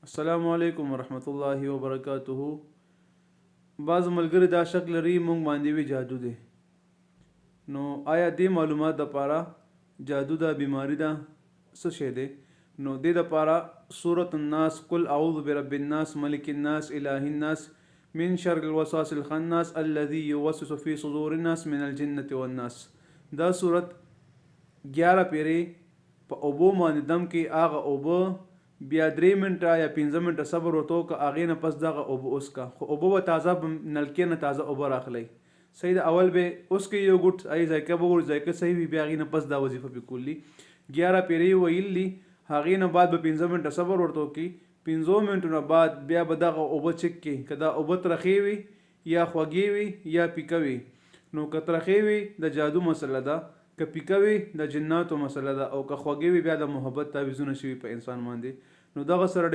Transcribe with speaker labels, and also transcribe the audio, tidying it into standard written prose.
Speaker 1: السلام علیکم ورحمت الله وبرکاته. بعض ملګری دا شک لري مونږ باندې وی جادو دی. نو آیا دې معلومات د پاره جادو دا بیماری ده څه شی دی؟ نو دې د پاره سورۃ الناس قل اعوذ برب الناس ملک الناس اله الناس من شر الوسواس الخناس الذي يوسوس في صدور الناس من الجنة والناس. دا سورت 11 پیرې په اوبو باندې دم کې هغه اوبه بیا 3 منټه یا 15 منټه صبر وته که هغې نه پس دغه اوبه اوس کا خو اوبه به تازه نلکې نه تازه اوبه راخلی صحیح ده. اول به اوس کې یو ګوټ ای ذایقه به ګورو ذایقه صحیح وي بیا هغې نه پس دا وظیفه پې کولی 11 پیرې ویلي هغې نه بعد به 15 منټه صبر ورته وکړي 15 منټو نه بعد بیا به دغه اوبه چک کړي که دا اوبه ترخې وي یا خوږې وي یا پیکه وي. نو که ترخې وي د جادو مسله ده که پیکه وي د جناتو مسله ده او که خوږې وي بیا د محبت تعویذونه شوي په انسان باندې. نو دغه سره